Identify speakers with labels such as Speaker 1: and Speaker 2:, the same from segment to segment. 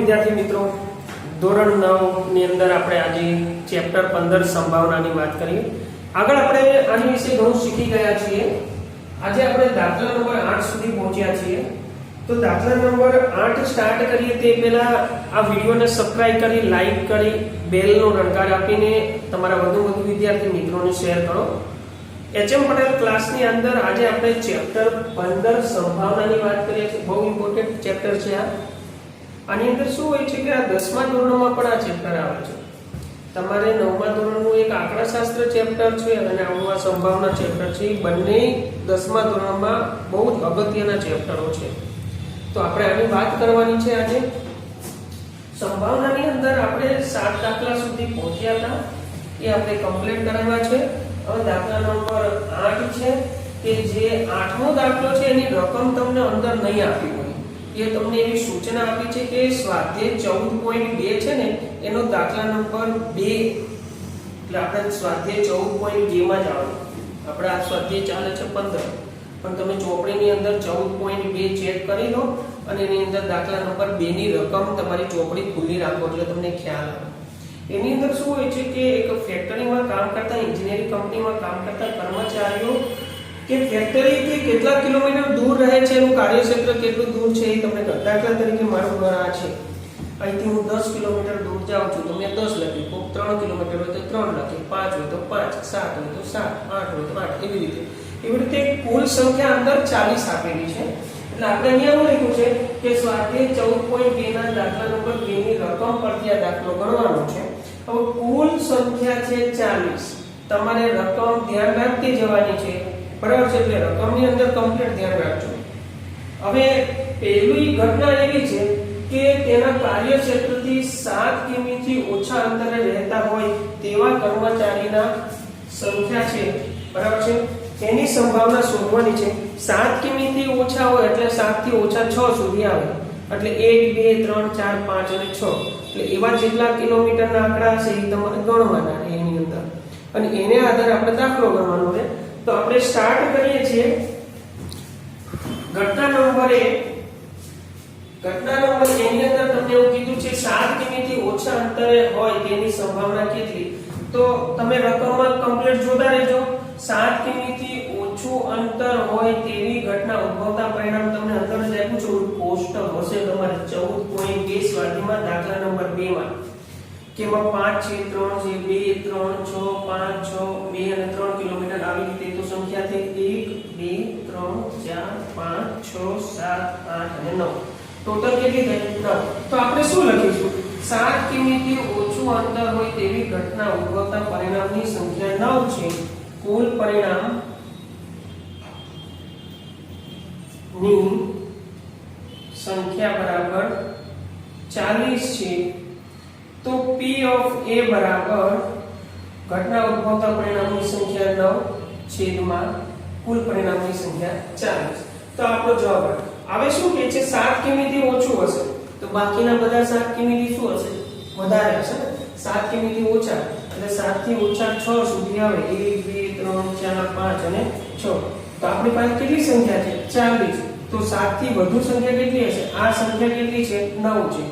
Speaker 1: વિદ્યાર્થી મિત્રો, ધોરણ 9 ની અંદર આપણે આજે ચેપ્ટર 15 સંભાવનાની વાત કરીએ. આગળ આપણે આની વિશે ઘણું શીખી ગયા છીએ. આજે આપણે દાખલા નંબર 8 સુધી પહોંચ્યા છીએ. તો દાખલા નંબર 8 સ્ટાર્ટ કરીએ તે પહેલા આ વિડિયોને સબસ્ક્રાઇબ કરી, લાઈક કરી, બેલનો રણકાર આપીને તમારા વધુ વિદ્યાર્થી મિત્રોને શેર કરો. એચએમ પટેલ ક્લાસની અંદર આજે આપણે ચેપ્ટર 15 સંભાવનાની વાત કરીએ છીએ. બહુ ઇમ્પોર્ટન્ટ ચેપ્ટર છે આ. આની અંદર શું હોય છે કે આ 10મા ધોરણમાં પણ આ ચેપ્ટર આવે છે. તમારે 9મા ધોરણનું એક આંકડાશાસ્ત્ર ચેપ્ટર છે અને આ સંભાવના ચેપ્ટર છે. બંને 10મા ધોરણમાં બહુ જ અગત્યના ચેપ્ટરો છે. તો આપણે આની વાત કરવાની છે આજે. સંભાવનાની અંદર આપણે 7 દાખલા સુધી પહોંચ્યા હતા. એ આપણે કમ્પ્લીટ કરાવ્યા છે. હવે દાખલા નંબર 8 છે કે જે 8મો દાખલો છે એની રકમ તમને અંદર નહીં આપી હોય. એ તમને એવી સૂચના આપી છે કે સ્વાધ્યાય 14.2 છે ને એનો દાખલા નંબર 2, એટલે આપણે સ્વાધ્યાય 14.2 માં જ આવવાનું. આપણે આ સ્વાધ્યાય ચાલે છે 15, પણ તમે ચોપડીની અંદર 14.2 ચેક કરી લો અને એની અંદર દાખલા નંબર 2 ની રકમ તમારી ચોપડી ખુલ્લી રાખો એટલે તમને ખ્યાલ આવે. એની અંદર શું હોય છે કે એક ફેક્ટરીમાં કામ કરતા, એન્જિનિયરિંગ કંપનીમાં કામ કરતા કર્મચારીઓ કે ફેક્ટરીથી કેટલા કિલોમીટર દૂર રહે છે, એનું કાર્યક્ષેત્ર કેટલું દૂર છે એ તમને દાખલા તરીકે મારું ઘર આ છે. અહીંથી હું 10 કિલોમીટર દૂર જાઉં છું તો મેં 10 લખ્યું, 3 કિલોમીટર હોય તો 3 લખ્યું, 5 હોય તો 5, 7 હોય તો 7, 8 હોય તો 8, એવી રીતે કુલ સંખ્યા અંદર 40 આપેલી છે. એટલે આપણે અહીંયા એવું લખ્યું છે કે સ્વાધ્યાય 14.2 ના દાખલા નંબર 2 ની રકમ પરથી આ દાખલો ગણવાનો છે. હવે કુલ સંખ્યા છે 40. તમારે રકમ ધ્યાન રાખતી જવાની છે, બરાબર છે? એટલે રકમની અંદર કમ્પ્લીટ ધ્યાન રાખજો. હવે પહેલી ઘટના એવી છે કે તેના કાર્યક્ષેત્રથી 7 કિમી થી ઓછા અંતરે રહેતા હોય તેવા કર્મચારીના સંખ્યા છે, બરાબર છે? એની સંભાવના શોધવાની છે. 7 કિમી થી ઓછા હોય એટલે 7 થી ઓછા 6 સુધી આવે. એટલે 1, 2, 3, 4, 5 અને 6. એટલે એવા જેટલા કિલોમીટરના આંકડા હશે એ તમારે ગણવાના એની અંદર, અને એને આધારે આપણે દાખલો ગણવાનો છે. તો આપણે સ્ટાર્ટ કરીએ છીએ. ઘટના નંબર 1. ઘટના નંબર 1 ની અંદર તમને એવું કીધું છે 7 કિમી થી ઓછા અંતરે હોય તેની સંભાવના કેટલી. તો તમે રકમમાં કમ્પ્લીટ જોતા રહેજો. 7 કિમી થી ઓછું અંતર હોય તેવી ઘટના ઉદ્ભવતા પરિણામ તમને અંદર જ આપ્યું છે. કોષ્ટક હશે તમારે 14.2 સ્વાધ્યાયમાં દાખલા નંબર 2 માં કે એમાં 5 છે, 3 છે, 2, 3, 6, 5, 6, 2 અને 3 કિલોમીટર આવી રીતે તો સંખ્યા થઈ 1, 2, 3, 4, 5, 6, 7, 8 અને 9. ટોટલ કેટલી થઈ? 9. તો આપણે શું લખીશું? 7 કિમી થી ઓછું અંતર હોય તેવી ઘટના ઉદ્ભવતા પરિણામની સંખ્યા 9 છે. કુલ પરિણામ ની સંખ્યા બરાબર 40 છે. તો P of A બરાબર ઘટના ઉદ્ભવતા પરિણામની સંખ્યા 9 છેદમાં કુલ પરિણામની સંખ્યા 40. તો આપણો જવાબ આવે શું કે છે? 7 કિમી થી ઓછું હશે તો બાકીના બધા 7 કિમી થી શું હશે? વધારે હશે. 7 કિમી થી ઓછા એટલે 7 થી ઓછા 6 સુધી આવે. 1, 2, 3, 4, 5 અને 6. તો આપણી પાસે કેટલી સંખ્યા છે? 40. તો 7 થી વધુ સંખ્યા કેટલી હશે? આ સંખ્યા કેટલી છે? 9 છે.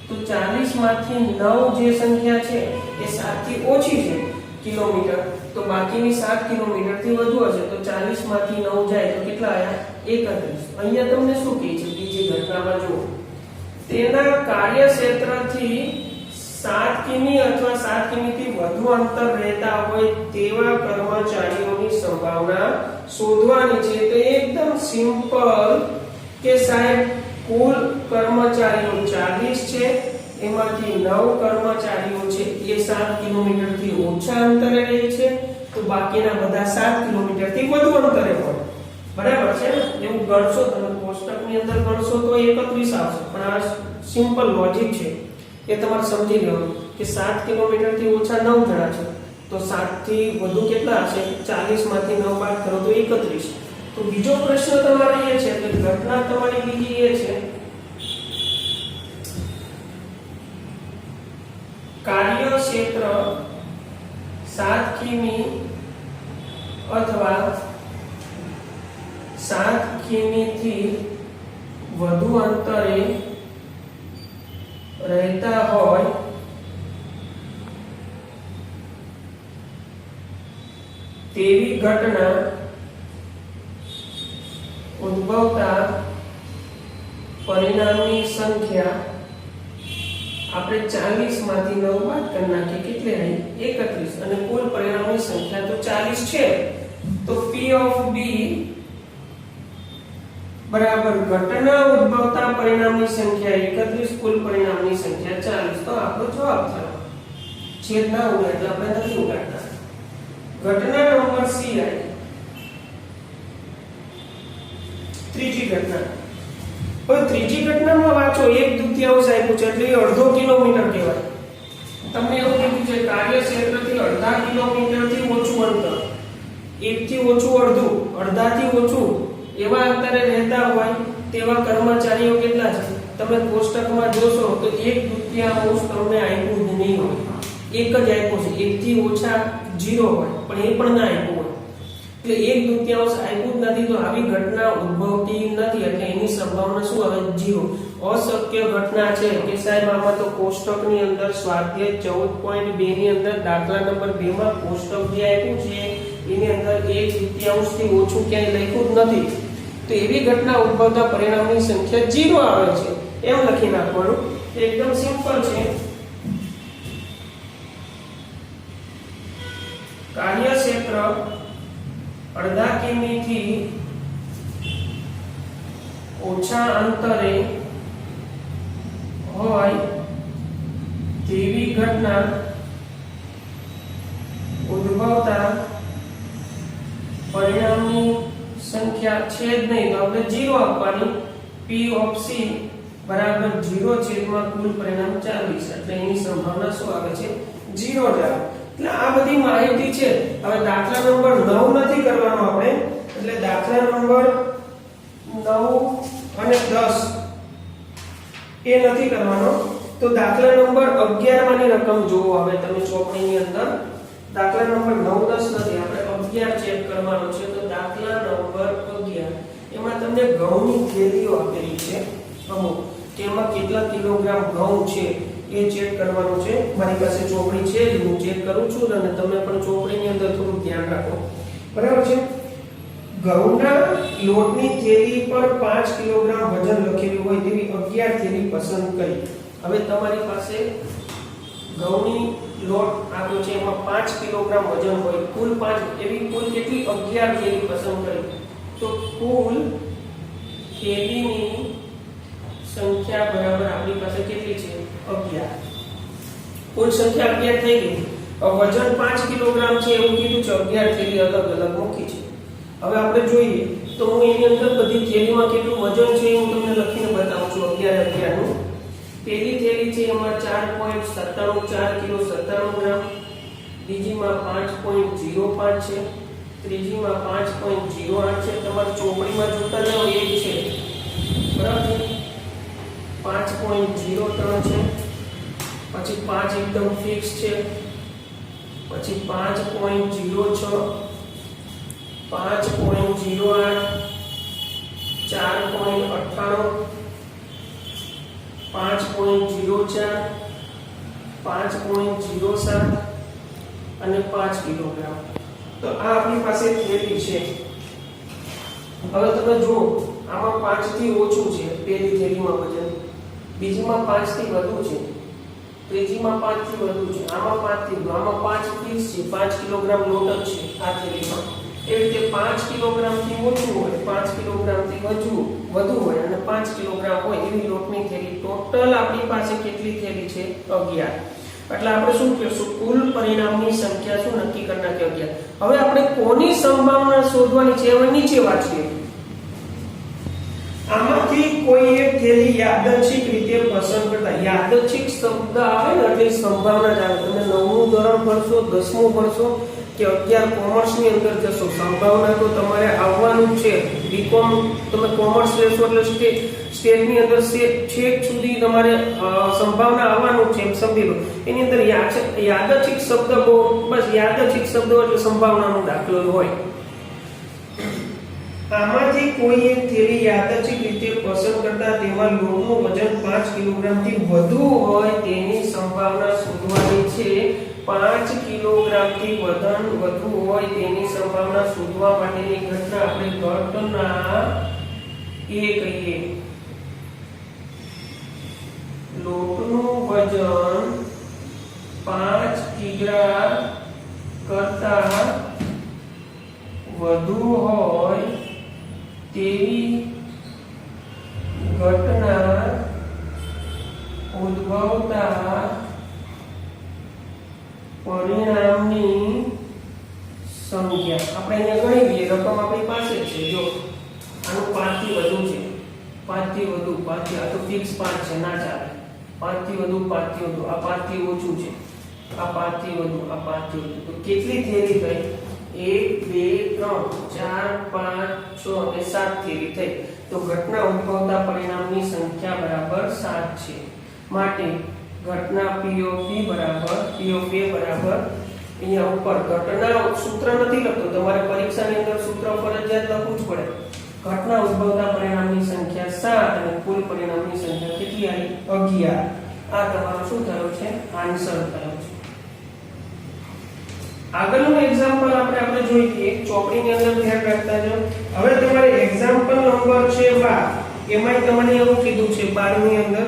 Speaker 1: તો 40 માંથી 9 જે સંખ્યા છે એ 7 થી ઓછી છે કિલોમીટર, તો બાકીની 7 કિલોમીટર થી વધુ હશે. તો 40 માંથી 9 જાય તો કેટલા આયા? 31. અહીંયા તમને શું કહે છે? બીજી ઘટનામાં જુઓ. તેના કાર્યક્ષેત્રથી 7 કિમી અથવા 7 કિમી થી વધુ અંતર રહેતા હોય તેવા કર્મચારીઓની સંભાવના શોધવાની છે. તો એકદમ સિમ્પલ કે સાહેબ કુલ કર્મચારીઓ 40 છે, એમાંથી 9 કર્મચારીઓ છે એ 7 કિલોમીટર થી ઓછા અંતરે રહે છે, તો બાકીના બધા 7 કિલોમીટર થી વધુ અંતરે હોય. બરાબર છે ને? એવું ગણશો તમે કોષ્ટકની અંદર ગણશો તો 31 આવશે. પણ આ સિમ્પલ લોજિક છે, એ તમારે સમજી લેવાનું કે 7 કિલોમીટર થી ઓછા 9 જણા છે તો 7 થી વધુ કેટલા હશે? 40 માંથી 9 બાદ કરો તો 31. તો બીજો પ્રશ્ન તમારે એ છે કે ઘટના તમારી બીજી એ છે કાર્યક્ષેત્ર 7 કિમી અથવા 7 કિમી થી વધુ અંતરે રહેતા હોય તેવી ઘટના ઉદ્ભવતા પરિણામની સંખ્યા આપણે 40 માંથી 9 બાદ કરી નાખીએ કેટલી આવી 31 અને કુલ પરિણામની સંખ્યા તો 40 છે તો P of B બરાબર ઘટના ઉદ્ભવતા પરિણામની સંખ્યા 31 કુલ પરિણામની સંખ્યા 40 તો આપણો જવાબ થયો છેદ ના ઉડાય એટલે આપણે નથી ઉડાડતા ઘટના નંબર C આવી ત્રીજી ઘટના હવે ત્રીજી ઘટનામાં વાંચો 1/2 આપ્યું છે એટલે અડધો કિલોમીટર કહેવાય તમને એવું કીધું છે કાર્યક્ષેત્રથી અડધા કિલોમીટરથી ઓછું અંતર 1 થી ઓછું અડધું અડધાથી ઓછું એવા અંતરે રહેતા હોય તેવા કર્મચારીઓ કેટલા છે તમે કોષ્ટકમાં જોશો તો 1/2 તમને આપ્યું જ નહીં હોય એક જ આપ્યું છે 1 થી ઓછા 0 હોય પણ એ પણ ના આપ્યું હોય એટલે 1/2 આપ્યું જ નથી તો આવી ઘટના ઉદ્ભવતી નથી એટલે એની સંભાવના શું આવે 0 અશક્ય ઘટના છે કે સાહેબ આમાં તો કોષ્ટકની અંદર સ્વાધ્યાય 14.2 ની અંદર દાખલા નંબર 2 માં કોષ્ટક જે આપ્યું છે એની અંદર 1/2 થી ઓછું ક્યાંય લખ્યું જ નથી તો એવી ઘટના ઉદ્ભવતા પરિણામની સંખ્યા 0 આવે છે એમ લખી નાખવાનું એકદમ સિમ્પલ છે કાર્યક્ષેત્ર અડધા કિમી થી ઓછા અંતરે હોય તેવી ઘટના ઉદ્ભવતા પરિણામની સંખ્યા છે જ નહીં તો આપણે 0 આપવાની P of C બરાબર 0 છેદમાં કુલ પરિણામ 40 એટલે એની સંભાવના શું આવે છે 0 જ આવે એટલે આ બધી માહિતી છે હવે દાખલા નંબર 9 નથી કરવાનો આપણે એટલે દાખલા નંબર 9 અને 10 એ નથી કરવાનો તો દાખલા નંબર 11 માંની રકમ જોવો હવે તમે ચોપડીની અંદર દાખલા નંબર 9 10 નથી આપણે 11 ચેક કરવાનો છે તો દાખલા નંબર 11 એમાં તમને ઘઉંની થેલીઓ આપેલી છે અમુક તેમાં કેટલા કિલોગ્રામ ઘઉં છે એ ચેક કરવાનું છે મારી પાસે ચોપડી છે હું ચેક કરું છું અને તમે પણ ચોપડીની અંદર થોડું ધ્યાન રાખો બરાબર છે ઘઉંના લોટની થેલી પર 5 કિલોગ્રામ વજન લખેલું હોય તેવી 11 થેલી પસંદ કરી હવે તમારી પાસે ઘઉંની લોટ આપ્યો છે એમાં 5 કિલોગ્રામ વજન હોય કુલ 5 એવી કુલ કેટલી 11 થેલી પસંદ કરી તો કુલ થેલીની સંખ્યા બરાબર આપણી પાસે કેટલી છે 11 કુલ સંખ્યા 11 થઈ ગઈ વજન 5 કિલોગ્રામ છે એવું કીધું છે 11 થેલી અલગ અલગ મૂકી છે હવે આપણે જોઈએ તો હું એની અંદર બધી થેલીમાં કેટલું વજન છે હું તમને લખીને બતાવું છું 11 નું પહેલી થેલી છે એમાં 4.97 કિલો 97 ગ્રામ બીજીમાં 5.05 છે ત્રીજીમાં 5.08 છે તમારી ચોપડીમાં જોતા જાઓ એ જ છે બરાબર 5.03 છે પછી 5 એકદમ ફિક્સ છે પછી 5.06 5.08 4.98 5.04 5.07 અને 5 કિલોગ્રામ તો આ આપણી પાસે થેલી છે હવે તમે જુઓ આમાં 5 થી ઓછું છે પહેલી થેલીમાં વજન બીજીમાં 5 થી વધુ છે ત્રીજીમાં 5 થી વધુ છે આમાં 5 થી વધુ આમાં 5 ફિક્સ છે 5 કિલોગ્રામ લોટ જ છે આ થેલીમાં એ રીતે 5 કિલોગ્રામ થી ઓછું હોય 5 કિલોગ્રામ થી વધુ હોય અને 5 કિલોગ્રામ હોય એવી લોટની થેલી ટોટલ આપણી પાસે કેટલી થેલી છે 11 એટલે આપણે શું કહીશું કુલ પરિણામની સંખ્યા શું નક્કી કરી નાખી 11 હવે આપણે કોની સંભાવના શોધવાની છે હવે નીચે વાંચીએ આમાંથી કોઈ એક થેલી યાદચ્છિક રીતે પસંદ કરતા યાદચ્છિક શબ્દ આવે ને એટલે સંભાવના જ આવે તમે 9મું ધોરણ ભણશો 10મું ભણશો કે 11 કોમર્સ ની અંદર જશો સંભાવના તો તમારે આવવાનું છે બીકોમ તમે કોમર્સ લેશો એટલે સ્ટેટ ની અંદર છેક સુધી તમારે સંભાવના આવવાનું છે એમ સમજી લો એની અંદર યાદચ્છિક શબ્દ બહુ બસ યાદચ્છિક શબ્દો એટલે સંભાવનાનો દાખલો હોય આમાંથી કોઈ એક થેલી યાદચ્છિક રીતે પસંદ કરતા તેમાં લોટનું વજન 5 કિલોગ્રામથી વધુ હોય તેની સંભાવના શોધવાની છે. 5 કિલોગ્રામથી વધુ હોય તેની સંભાવના શોધવા માટેની ઘટના આપણે ઘટના એ કહીએ. લોટનું વજન 5 કિગ્રા કરતા વધુ હોય તેવી ઘટના ઉદ્ભવતા પરિણામની સંખ્યા આપણે અહીંયા ગણી લઈએ. રકમ આપણી પાસે જ છે. જો આનું 5 થી વધુ છે, 5 થી વધુ, 5 થી, આ તો ફિક્સ 5 છે, ના ચાલે. 5 થી વધુ, 5 થી વધુ, આ 5 થી ઓછું છે, આ 5 થી વધુ, આ 5 થી વધુ. તો કેટલી થેલી થઈ? 1 2 3 4 5 6 અને 7 થેલી થઈ. તો ઘટના ઉદ્ભવતા પરિણામની સંખ્યા બરાબર 7 છે. માટે ઘટના P of B બરાબર P of A બરાબર અહીંયા ઉપર ઘટના સૂત્ર નથી લખતો, તમારે પરીક્ષાની અંદર સૂત્ર ફરજિયાત લખવું જ પડે. ઘટના ઉદ્ભવતા પરિણામની સંખ્યા 7 અને કુલ પરિણામની સંખ્યા કેટલી આવી? 11. આ તમારો શું થયો છે? આન્સર થયો છે. આગળનું એક્ઝામ્પલ આપણે જોઈ લઈએ. ચોપડીની અંદર ધ્યાન રાખતા જાઓ. હવે તમારે એક્ઝામ્પલ નંબર છે 12. એમાંય તમને એવું કીધું છે 12 ની અંદર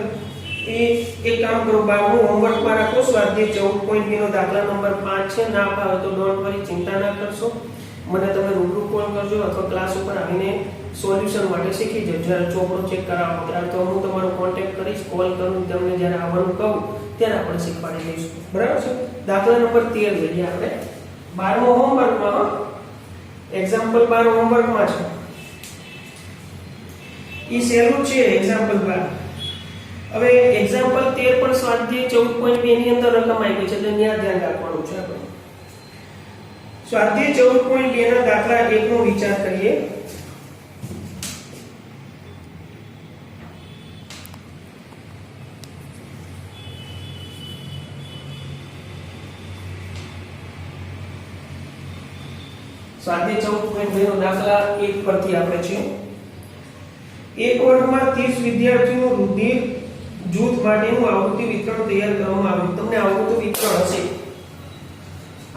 Speaker 1: એક કામ કરો, 12 હોમવર્કમાં રાખો. સ્વાધ્યાય 14.2 નો દાખલા નંબર 5 છે. ના ફાવે તો ડોન્ટ વરી, ચિંતા ના કરશો. મને તમે રૂબરૂ કોલ કરજો અથવા ક્લાસ ઉપર આવીને સોલ્યુશન માટે શીખી જજો. જ્યારે ચોપડો ચેક કરાવો ત્યારે તો હું તમારો કોન્ટેક્ટ કરીશ, કોલ કરું, તમને જ્યારે આવવાનું કહું ત્યારે આપણે શીખવાડી દઈશું. બરાબર છે? દાખલા નંબર 13 લઈએ આપણે. 12મો હોમવર્કમાં, એક્ઝામ્પલ 12 હોમવર્કમાં છે. ઈ સહેલું છે એક્ઝામ્પલ 12. હવે એક્ઝામ્પલ 13 પણ સ્વાધ્યાય 14.2 ની અંદર રકમ આપી છે, એટલે ત્યાં ધ્યાન રાખવાનું છે આપણે. સ્વાધ્યાય 14.2 ના દાખલા 1 નો વિચાર કરીએ. સ્વાધ્યાય 14.2 નો દાખલા 1 પરથી આપણે છે. એક વર્ગમાં 30 વિદ્યાર્થીઓ રુધિર જૂથ માટેનું આવૃત્તિ વિતરણ તૈયાર કરવામાં આવ્યું. તમને આવૃત્તિ વિતરણ હશે,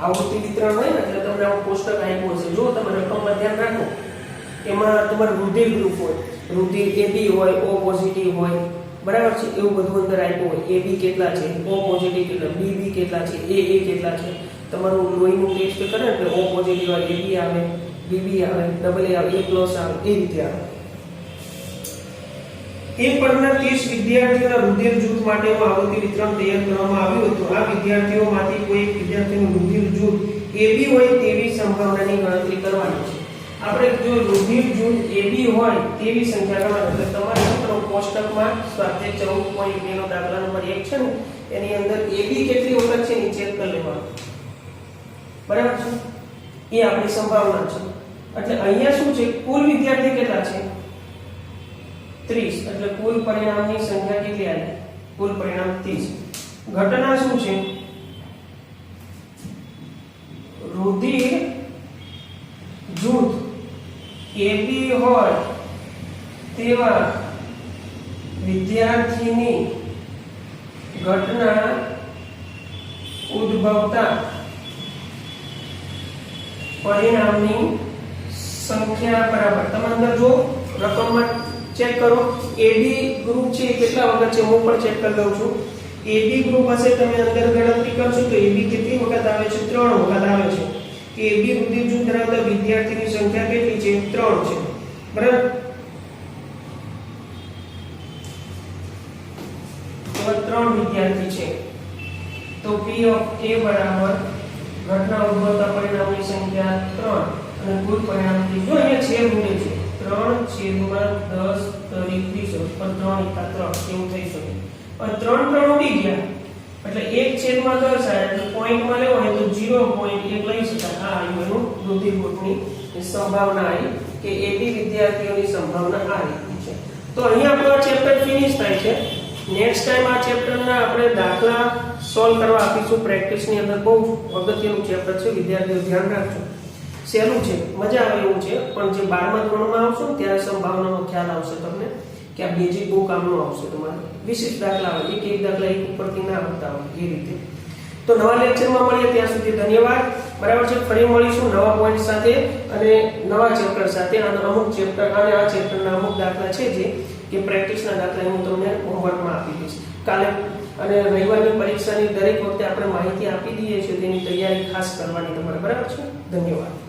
Speaker 1: આવૃત્તિ વિતરણ હોય ને એટલે તમને આ કોષ્ટક આપ્યું હશે. જો તમે રકમમાં ધ્યાન રાખો, એમાં તમારું રુધિર ગ્રુપ હોય, રુધિર AB હોય, O પોઝિટિવ હોય, બરાબર છે? એવું બધું અંદર આપ્યું હોય. AB કેટલા છે, O પોઝિટિવ કેટલા, BB કેટલા છે, AA કેટલા છે. તમારું લોહીનું ટેસ્ટ કરે ને એટલે O પોઝિટિવ આવે, AB આવે, BB આવે, AA આવે, A પ્લસ આવે, એ રીતે આવે. એક વર્ગના 30 વિદ્યાર્થીઓના રુધિર જૂથ માટેનું આવૃત્તિ વિતરણ તૈયાર કરવામાં આવ્યું હતું. આ વિદ્યાર્થીઓમાંથી કોઈ એક વિદ્યાર્થીનું રુધિર જૂથ AB હોય તેવી સંભાવનાની ગણતરી કરવાની છે. આપણે જો રુધિર જૂથ AB હોય તેવી સંખ્યા ગણવાની, એટલે તમારે મિત્રો કોષ્ટકમાં સ્વાધ્યાય 14.2 નો દાખલા નંબર 1 છે ને, એની અંદર AB કેટલી વખત છે એ ચેક કરી લેવાનું. બરાબર છે? એ આપણી સંભાવના છે. એટલે અહીંયા શું છે? કુલ વિદ્યાર્થી કેટલા છે? 30. એટલે કુલ પરિણામની સંખ્યા કેટલી આવી? કુલ પરિણામ 30. ઘટના શું છે? રુધિર જૂથ AB હોય તેવા વિદ્યાર્થીની ઘટના ઉદ્ભવતા પરિણામની સંખ્યા બરાબર. તમે અંદર જો રકમમાં ચેક કરો. AB ગ્રુપ છે કેટલા વખત છે હું પણ ચેક કરી લઉં છું. AB ગ્રુપ હશે, તમે અંદર ગણતરી કરશો તો AB કેટલી વખત આવે છે? 3 વખત આવે છે. AB રુધિર જૂથ ધરાવતા વિદ્યાર્થીની સંખ્યા કેટલી છે? 3 છે. બરાબર? તો 3 વિદ્યાર્થી છે. તો P of A બરાબર ઘટના ઉદ્ભવતા પરિણામની સંખ્યા 3 અને કુલ પરિણામ જો અહીંયા છેદ ઉડે છે 3/10 તરીકે 20 પણ 3 × 3 એવું થઈ શકે. પણ 3 ઉડી ગયા એટલે 1/10 આવે એટલે પોઈન્ટમાં લેવો હોય તો 0.1 લઈ શકાય. આ એનું રુધિર જૂથની સંભાવના આવી કે AB વિદ્યાર્થીઓની સંભાવના આ રીતની છે. તો અહીંયા આપણો ચેપ્ટર ફિનિશ થાય છે. નેક્સ્ટ ટાઈમ આ ચેપ્ટરના આપણે દાખલા સોલ્વ કરવા આપીશું પ્રેક્ટિસની અંદર. બહુ અગત્યનું ચેપ્ટર છે, વિદ્યાર્થીઓ ધ્યાન રાખજો. સહેલું છે, મજા આવે એવું છે, પણ જે 12મા ધોરણમાં આવશો ને ત્યારે સંભાવનાનો ખ્યાલ આવશે તમને કે આ બેઝિક બહુ કામનું આવશે તમારે. વિશિષ્ટ દાખલા આવે, એક દાખલા એક ઉપરથી ના આવતા હોય એ રીતે. તો નવા લેક્ચરમાં મળીએ, ત્યાં સુધી ધન્યવાદ. બરાબર છે, ફરી મળીશું નવા પોઈન્ટ સાથે અને નવા ચેપ્ટર સાથે. અને અમુક ચેપ્ટર અને આ ચેપ્ટરના અમુક દાખલા છે જે કે પ્રેક્ટિસના દાખલા હું તમને હોમવર્કમાં આપી દઈશ કાલે. અને રવિવારની પરીક્ષાની દરેક વખતે આપણે માહિતી આપી દઈએ છીએ, તેની તૈયારી ખાસ કરવાની તમારે. બરાબર છે, ધન્યવાદ.